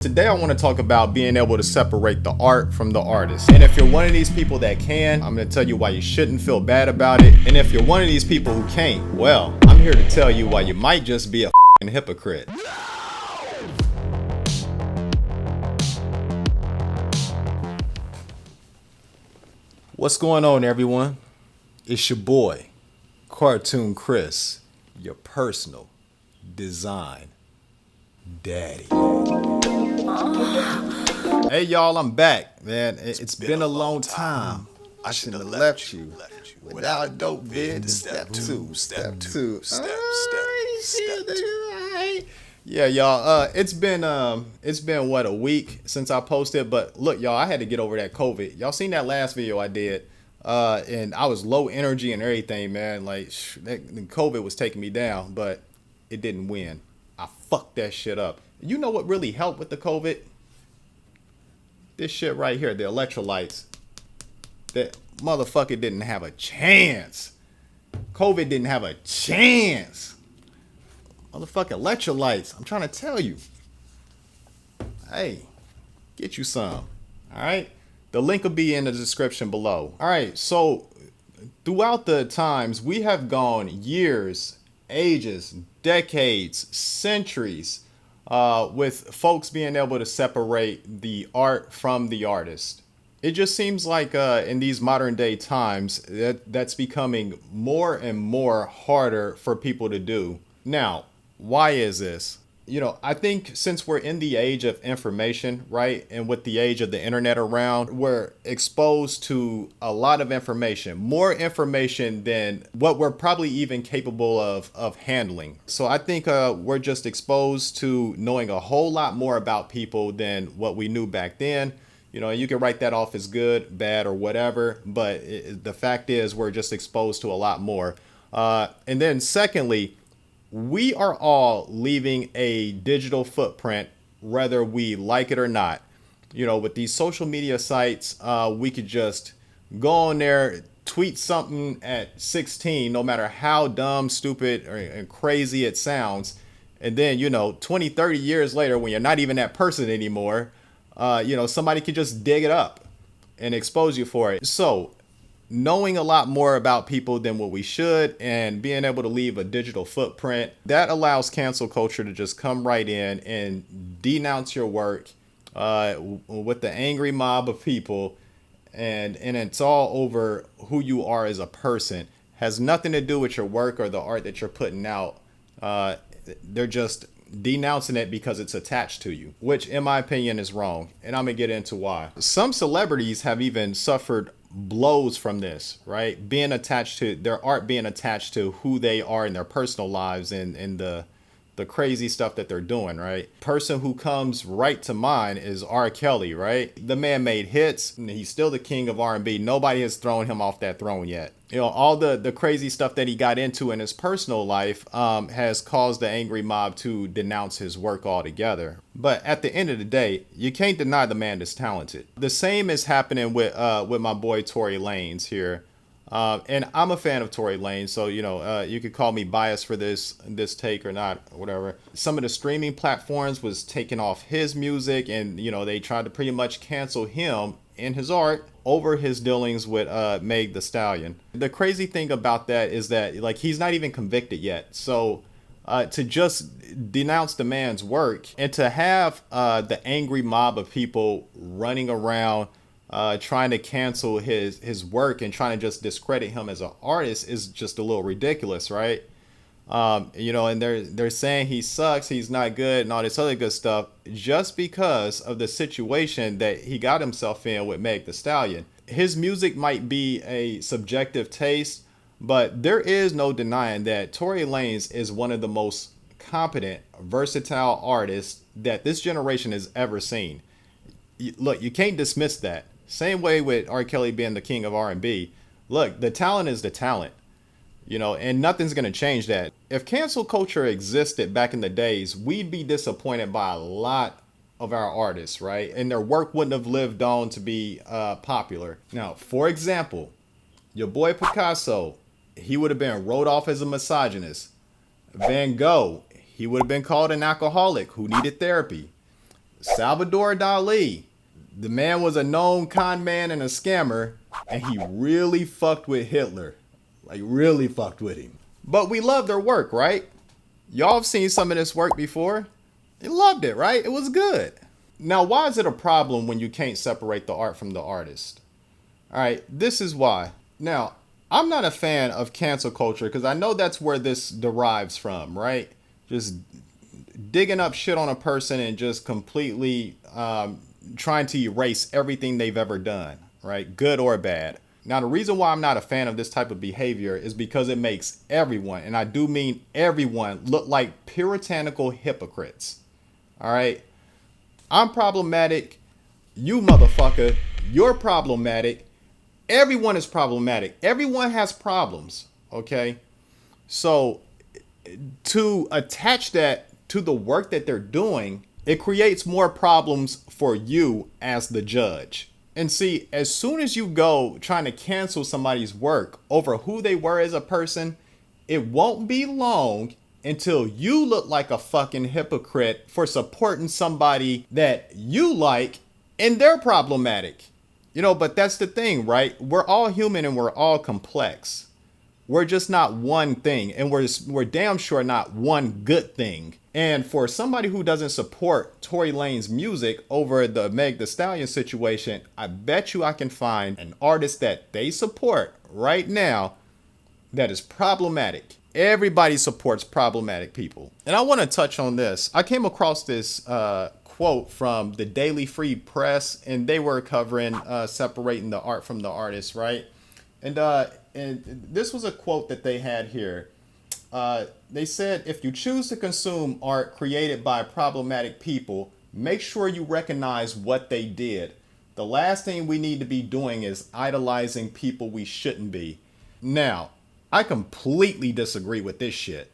Today I want to talk about being able to separate the art from the artist. And if you're one of these people that can, I'm going to tell you why you shouldn't feel bad about it. And if you're one of these people who can't, well, I'm here to tell you why you might just be a hypocrite. What's going on, everyone? It's your boy, Cartoon Chris, your personal design daddy. Hey y'all, I'm back, man. It's been a long time. I shouldn't have left you without a dope vid. Step two. Yeah, y'all. It's been what, a week since I posted. But look, y'all, I had to get over that COVID. Y'all seen that last video I did? And I was low energy and everything, man. Like COVID was taking me down, but it didn't win. I fucked that shit up. You know what really helped with the COVID? This shit right here, the electrolytes. That motherfucker didn't have a chance. COVID didn't have a chance. Motherfucking electrolytes. I'm trying to tell you. Hey, get you some. All right. The link will be in the description below. All right. So throughout the times, we have gone years, ages, decades, centuries, with folks being able to separate the art from the artist. It just seems like in these modern day times that's becoming more and more harder for people to do. Now, why is this? You know, I think since we're in the age of information, right, and with the age of the internet around, we're exposed to a lot of information, more information than what we're probably even capable of handling. So I think we're just exposed to knowing a whole lot more about people than what we knew back then. You know, you can write that off as good, bad, or whatever, but the fact is we're just exposed to a lot more. And then secondly, we are all leaving a digital footprint, whether we like it or not. You know, with these social media sites, we could just go on there, tweet something at 16, no matter how dumb, stupid, and crazy it sounds. And then, you know, 20, 30 years later, when you're not even that person anymore, you know, somebody could just dig it up and expose you for it. So knowing a lot more about people than what we should and being able to leave a digital footprint, that allows cancel culture to just come right in and denounce your work with the angry mob of people. And it's all over who you are as a person. Has nothing to do with your work or the art that you're putting out. They're just denouncing it because it's attached to you, which in my opinion is wrong. And I'm gonna get into why. Some celebrities have even suffered blows from this, right? Being attached to their art, being attached to who they are in their personal lives and the crazy stuff that they're doing, right? Person who comes right to mind is R. Kelly, right? The man made hits and he's still the king of R&B. Nobody has thrown him off that throne yet. You know, all the crazy stuff that he got into in his personal life has caused the angry mob to denounce his work altogether. But at the end of the day, you can't deny the man is talented. The same is happening with my boy Tory Lanez here. And I'm a fan of Tory Lanez, so, you know, you could call me biased for this take or not, whatever. Some of the streaming platforms was taking off his music and, you know, they tried to pretty much cancel him and his art over his dealings with Meg Thee Stallion. The crazy thing about that is that, like, he's not even convicted yet. So to just denounce the man's work and to have the angry mob of people running around trying to cancel his work and trying to just discredit him as an artist is just a little ridiculous, right? You know, and they're saying he sucks, he's not good, and all this other good stuff just because of the situation that he got himself in with Meg Thee Stallion. His music might be a subjective taste, but there is no denying that Tory Lanez is one of the most competent, versatile artists that this generation has ever seen. Look, you can't dismiss that. Same way with R. Kelly being the king of R&B. Look, the talent is the talent, you know, and nothing's going to change that. If cancel culture existed back in the days, we'd be disappointed by a lot of our artists, right? And their work wouldn't have lived on to be popular. Now, for example, your boy Picasso, he would have been wrote off as a misogynist. Van Gogh, he would have been called an alcoholic who needed therapy. Salvador Dali. The man was a known con man and a scammer, and he really fucked with Hitler. Like, really fucked with him. But we love their work, right? Y'all have seen some of this work before. You loved it, right? It was good. Now, why is it a problem when you can't separate the art from the artist? All right, this is why. Now, I'm not a fan of cancel culture because I know that's where this derives from, right? Just digging up shit on a person and just completely trying to erase everything they've ever done, right? Good or bad. Now, the reason why I'm not a fan of this type of behavior is because it makes everyone, and I do mean everyone, look like puritanical hypocrites. All right? I'm problematic. You motherfucker, you're problematic. Everyone is problematic. Everyone has problems, okay? So to attach that to the work that they're doing, it creates more problems for you as the judge. And see, as soon as you go trying to cancel somebody's work over who they were as a person, it won't be long until you look like a fucking hypocrite for supporting somebody that you like and they're problematic. You know, but that's the thing, right? We're all human and we're all complex. We're just not one thing, and we're damn sure not one good thing. And for somebody who doesn't support Tory Lanez music over the Meg Thee Stallion situation, I bet you I can find an artist that they support right now that is problematic. Everybody supports problematic people. And I want to touch on this. I came across this quote from the Daily Free Press, and they were covering separating the art from the artist, right? And this was a quote that they had here. They said, if you choose to consume art created by problematic people, make sure you recognize what they did. The last thing we need to be doing is idolizing people we shouldn't be. Now, I completely disagree with this shit.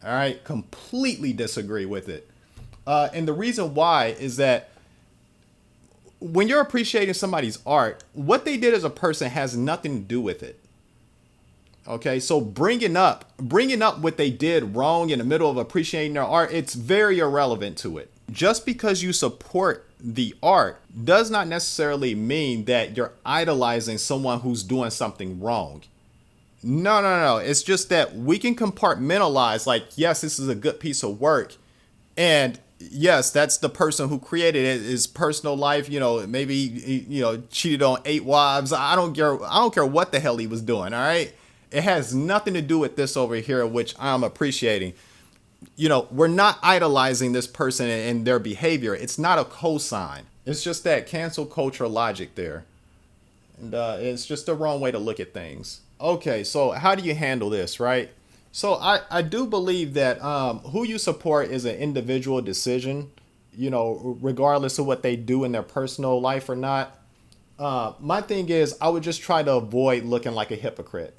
All right, completely disagree with it. And the reason why is that when you're appreciating somebody's art, what they did as a person has nothing to do with it. Okay, so bringing up what they did wrong in the middle of appreciating their art, it's very irrelevant to it. Just because you support the art does not necessarily mean that you're idolizing someone who's doing something wrong. No. It's just that we can compartmentalize, like, yes, this is a good piece of work. And yes, that's the person who created it, his personal life, you know, maybe, you know, cheated on 8 wives. I don't care what the hell he was doing, all right? It has nothing to do with this over here, which I'm appreciating. You know, we're not idolizing this person and their behavior. It's not a cosign. It's just that cancel culture logic there. And it's just the wrong way to look at things. Okay, so how do you handle this, right? So I do believe that who you support is an individual decision, you know, regardless of what they do in their personal life or not. My thing is I would just try to avoid looking like a hypocrite.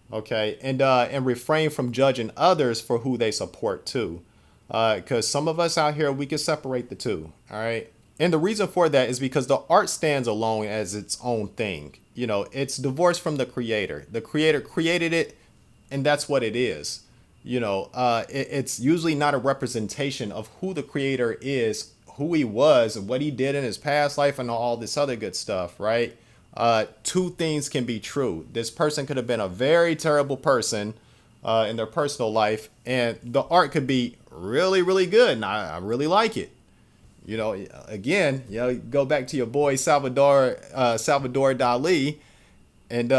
Okay, and refrain from judging others for who they support too, because some of us out here, we can separate the two. All right, and the reason for that is because the art stands alone as its own thing. You know, it's divorced from the creator. The creator created it, and that's what it is. You know, it's usually not a representation of who the creator is, who he was, and what he did in his past life, and all this other good stuff, right? Two things can be true. This person could have been a very terrible person in their personal life, and the art could be really, really good, and I really like it. You know, again, you know, go back to your boy Salvador Dali, and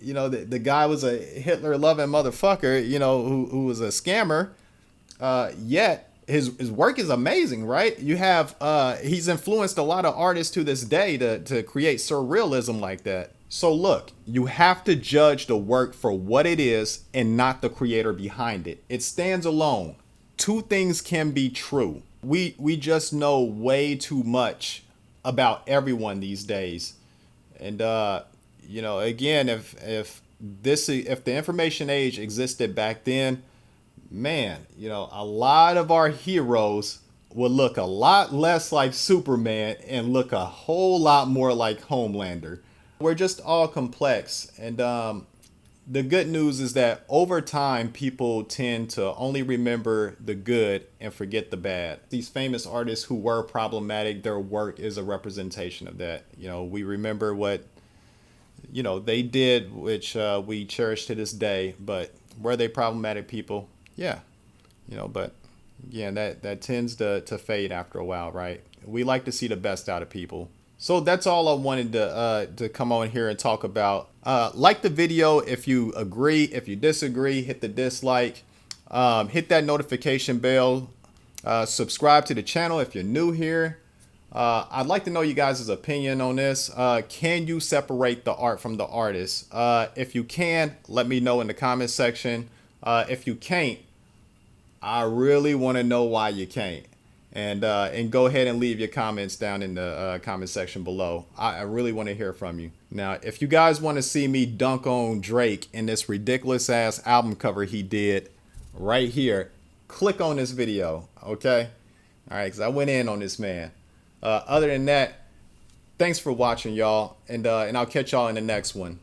you know, the guy was a Hitler-loving motherfucker, you know, who was a scammer. Yet his work is amazing, right? You have he's influenced a lot of artists to this day to create surrealism like that. So look, you have to judge the work for what it is and not the creator behind it. It stands alone. Two things can be true. We just know way too much about everyone these days. And you know, again, if the information age existed back then, man, you know, a lot of our heroes would look a lot less like Superman and look a whole lot more like Homelander. We're just all complex, and the good news is that over time, people tend to only remember the good and forget the bad. These famous artists who were problematic, their work is a representation of that. We remember what, they did, which we cherish to this day, but were they problematic people? Yeah. But yeah, that tends to fade after a while, right? We like to see the best out of people. So that's all I wanted to come on here and talk about. Like the video if you agree. If you disagree, hit the dislike. Hit that notification bell. Subscribe to the channel if you're new here. I'd like to know you guys' opinion on this. Can you separate the art from the artist? If you can, let me know in the comment section. If you can't, I really want to know why you can't. And go ahead and leave your comments down in the comment section below. I really want to hear from you. Now, if you guys want to see me dunk on Drake in this ridiculous ass album cover he did right here, click on this video, okay? All right, because I went in on this man. Other than that, thanks for watching, y'all, and I'll catch y'all in the next one.